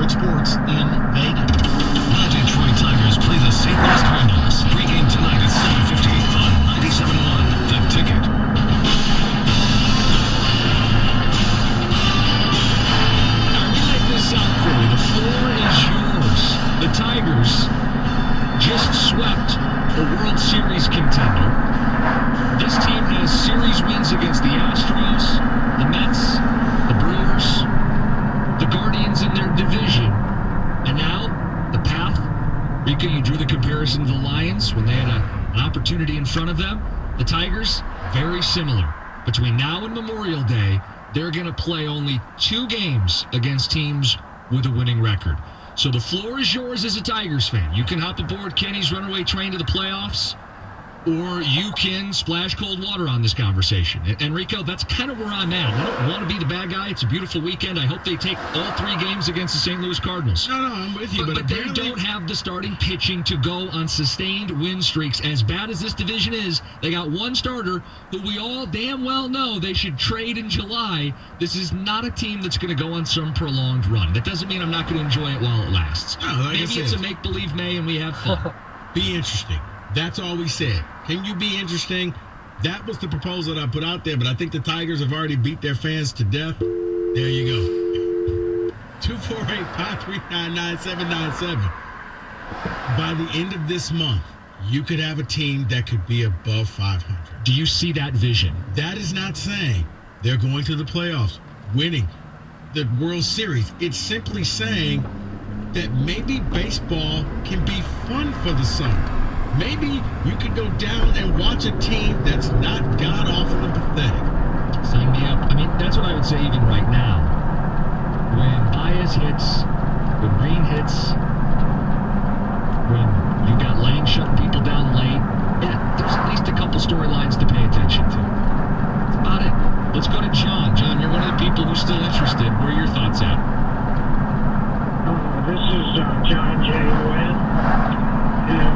favorite sports in Vegas. The Detroit Tigers play the St. Louis Cardinals. Pregame tonight at 7:50 on 97.1 The Ticket. Now, we like this out for you. The floor is yours. The Tigers just swept the World Series contender. This team has series wins against the Astros, the Mets, the Brewers, the Guardians in their division. And now, the path. Rika, you drew the comparison to the Lions when they had an opportunity in front of them. The Tigers, very similar. Between now and Memorial Day, they're going to play only 2 games against teams with a winning record. So the floor is yours as a Tigers fan. You can hop aboard Kenny's runaway train to the playoffs, or you can splash cold water on this conversation. And Rico, that's kind of where I'm at. I don't want to be the bad guy. It's a beautiful weekend. I hope they take all 3 games against the St. Louis Cardinals. No, I'm with you. But they don't have the starting pitching to go on sustained win streaks. As bad as this division is, they got one starter who we all damn well know they should trade in July. This is not a team that's going to go on some prolonged run. That doesn't mean I'm not going to enjoy it while it lasts. No, like Maybe it's a make-believe May and we have fun. Be interesting. That's all we said. Can you be interesting? That was the proposal that I put out there, but I think the Tigers have already beat their fans to death. There you go. 248-539-9797. By the end of this month, you could have a team that could be above 500. Do you see that vision? That is not saying they're going to the playoffs, winning the World Series. It's simply saying that maybe baseball can be fun for the summer. Maybe you could go down and watch a team that's not god-awful and pathetic. Sign me up. I mean, that's what I would say even right now. When Baez hits, when Green hits, when you got Lang shutting people down late, yeah, there's at least a couple storylines to pay attention to. That's about it. Let's go to John. John, you're one of the people who's still interested. Where are your thoughts at? This is John J.O.N. And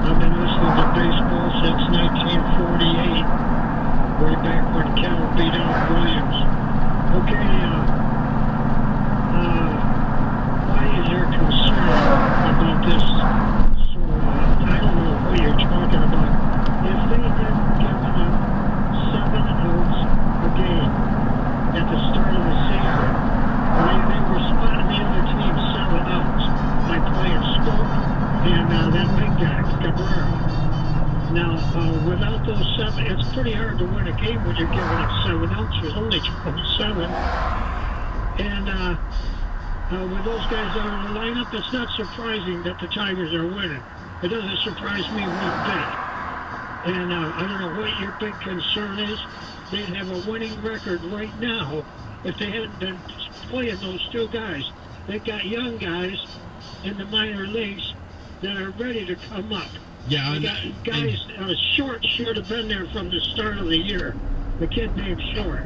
I've been listening to baseball since 1948, way back when Cal beat out Williams. Okay, why is there concern about this? So, I don't know what you're talking about. If they had given up 7 outs a game at the start of the season, they were spotting the other team 7 outs by playing Spoke and that big guy, Cabrera. Now, without those 7, it's pretty hard to win a game when you're giving up 7 outs. There's only 27. And with those guys out of the lineup, it's not surprising that the Tigers are winning. It doesn't surprise me one bit. And I don't know what your big concern is. They'd have a winning record right now if they hadn't been playing those 2 guys. They've got young guys in the minor leagues that are ready to come up. Yeah, they got guys. Short should have been there from the start of the year. The kid named Short.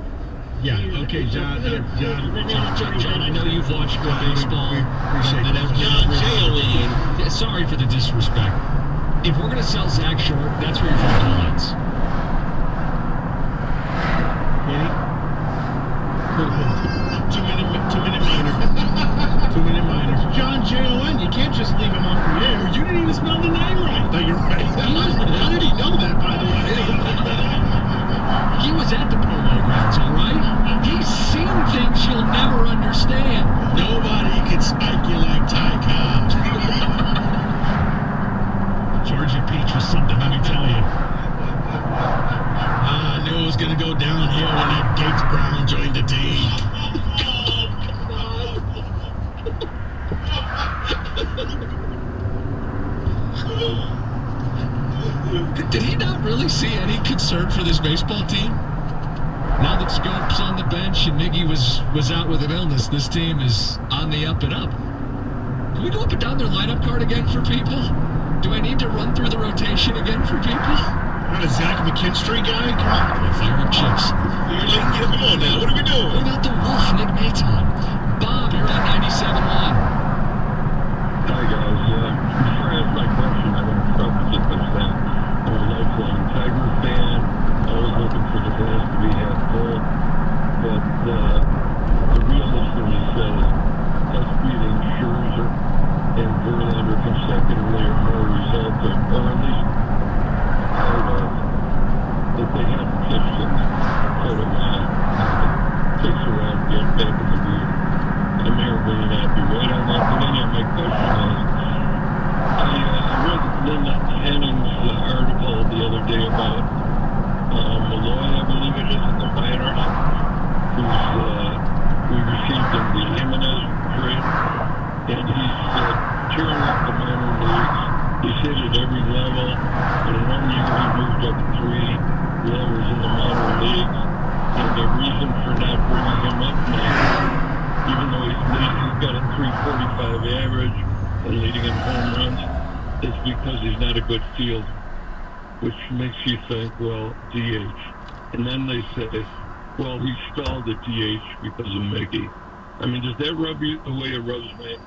Yeah, okay, John, I know you've watched good baseball. Appreciate that. John J.O.N. Sorry for the disrespect. If we're going to sell Zach Short, that's where your phone call ends. Kenny? 2-minute minor. 2-minute minor. John J.O.N. You can't just leave him off the air. You didn't even spell the name right. No, you're right. How did he know that, by the way? He was at the Polo Grounds, all right? He's seen things you'll never understand. Nobody can spike you like Ty Cobb. Georgia Peach was something, let me tell you. I knew it was going to go downhill when that Gates Brown joined the team. Did he not really see any concern for this baseball team? Now that Scope's on the bench and Miggy was out with an illness, this team is on the up and up. Can we go up and down their lineup card again for people? Do I need to run through the rotation again for people? Not a Zach McKinstry guy? Come on. Fire up chips. You're like, get him on now. What are we doing? What about the Wolf, Nick Maton? Bob, you're on 97.1. Hi, guys. Before I ask my question, I want to start with just this thing. I'm a lifelong Tiger fan. Always looking for the glass to be half full. But the realist in me says, let's my question is, I read Lynn Henning's article the other day about Malloy, I believe it is, in the minors, we received in the Jimenez trade, and he's tearing up the minor leagues. He's hit at every level, and in 1 year he moved up 3 levels in the minor leagues. And the reason for not bringing him up now, even though he's got a 345 average and leading in home runs, is because he's not a good fielder, which makes you think, well, DH. And then they say, well, he stalled at DH because of Mickey. I mean, does that rub you the way it rubs me?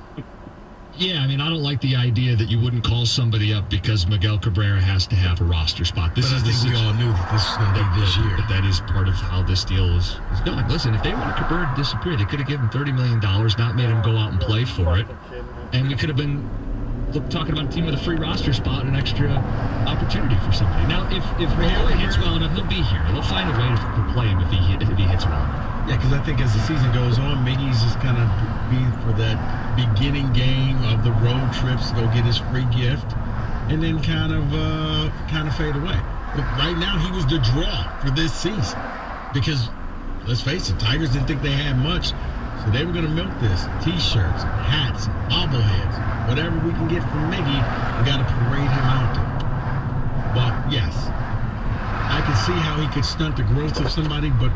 Yeah, I mean, I don't like the idea that you wouldn't call somebody up because Miguel Cabrera has to have a roster spot. But I think we all knew that this was going to be this year. But that is part of how this deal is going. Listen, if they wanted Cabrera to disappear, they could have given him $30 million, not made him go out and play for it. And we could have been talking about a team with a free roster spot and an extra opportunity for somebody. Now, if Malloy hits well enough, he'll be here. They'll find a way to play him if he hits well enough. Yeah, because I think as the season goes on, Miggy's just kind of be for that beginning game of the road trips to go get his free gift, and then kind of fade away. But right now, he was the draw for this season because, let's face it, Tigers didn't think they had much, so they were going to milk this. T-shirts, hats, bobbleheads, whatever we can get from Miggy, we got to parade him out there. But yes, I can see how he could stunt the growth of somebody, but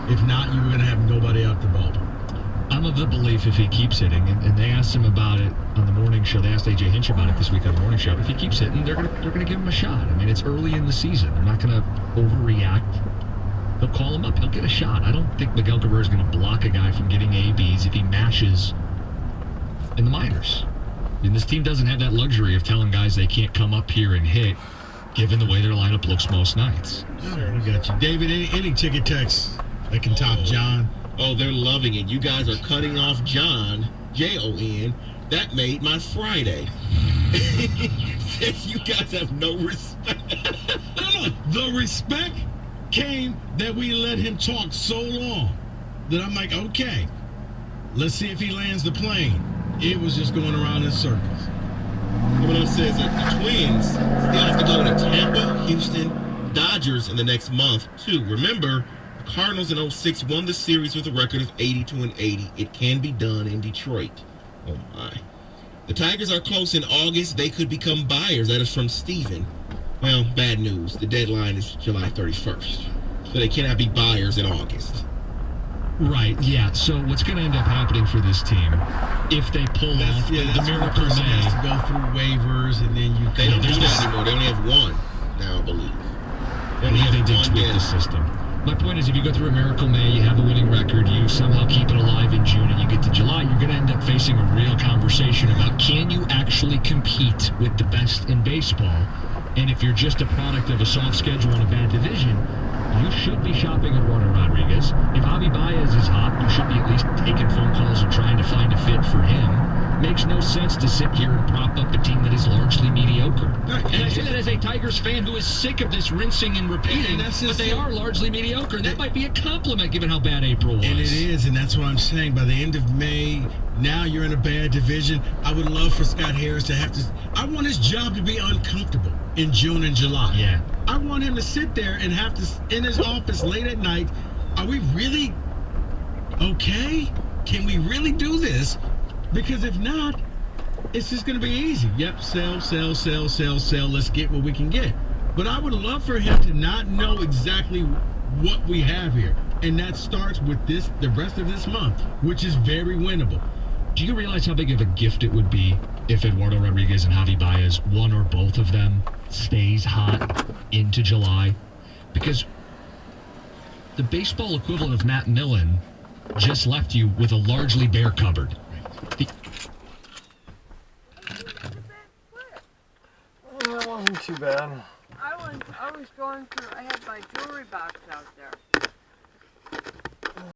if not, you were going to have nobody out the ballpark. I'm of the belief if he keeps hitting, and they asked him about it on the morning show. They asked A.J. Hinch about it this week on the morning show. If he keeps hitting, they're gonna give him a shot. I mean, it's early in the season. They're not going to overreact. They'll call him up. He'll get a shot. I don't think Miguel Cabrera is going to block a guy from getting ABs if he mashes in the minors. I mean, this team doesn't have that luxury of telling guys they can't come up here and hit, given the way their lineup looks most nights. Sure, we got you. David, any ticket text that can top John? Oh, they're loving it. You guys are cutting off John, Jon. That made my Friday. You guys have no respect. No. The respect came that we let him talk so long that I'm like, okay, let's see if he lands the plane. It was just going around in circles. What I say is that the Twins, they'll have to go to Tampa, Houston, Dodgers in the next month, too. Remember, the Cardinals in 06 won the series with a record of 82-80. It can be done in Detroit. Oh, my. The Tigers are close in August. They could become buyers. That is from Steven. Well, bad news. The deadline is July 31st. So they cannot be buyers in August. Right, yeah. So what's going to end up happening for this team, if they pull off the Miracle person May, has to go through waivers, and then you They don't do that anymore. They only have one now, I believe. they did tweak the system. My point is, if you go through a Miracle May, you have a winning record, you somehow keep it alive in June, and you get to July, you're going to end up facing a real conversation about can you actually compete with the best in baseball? And if you're just a product of a soft schedule and a bad division, you should be shopping Eduardo Rodriguez. If Javi Baez is hot, you should be at least taking phone calls and trying to find a fit for him. Makes no sense to sit here and prop up a team that is largely mediocre. And I say that as a Tigers fan who is sick of this rinsing and repeating, but they are largely mediocre. And that might be a compliment given how bad April was. And it is, and that's what I'm saying. By the end of May, now you're in a bad division. I would love for Scott Harris to have to... I want his job to be uncomfortable in June and July. Yeah. I want him to sit there and have to, in his office late at night, are we really okay? Can we really do this? Because if not, it's just going to be easy. Yep, sell. Let's get what we can get. But I would love for him to not know exactly what we have here. And that starts with the rest of this month, which is very winnable. Do you realize how big of a gift it would be if Eduardo Rodriguez and Javi Baez, one or both of them, stays hot into July? Because the baseball equivalent of Matt Millen just left you with a largely bare cupboard. It wasn't too bad. I was going through, I had my jewelry box out there.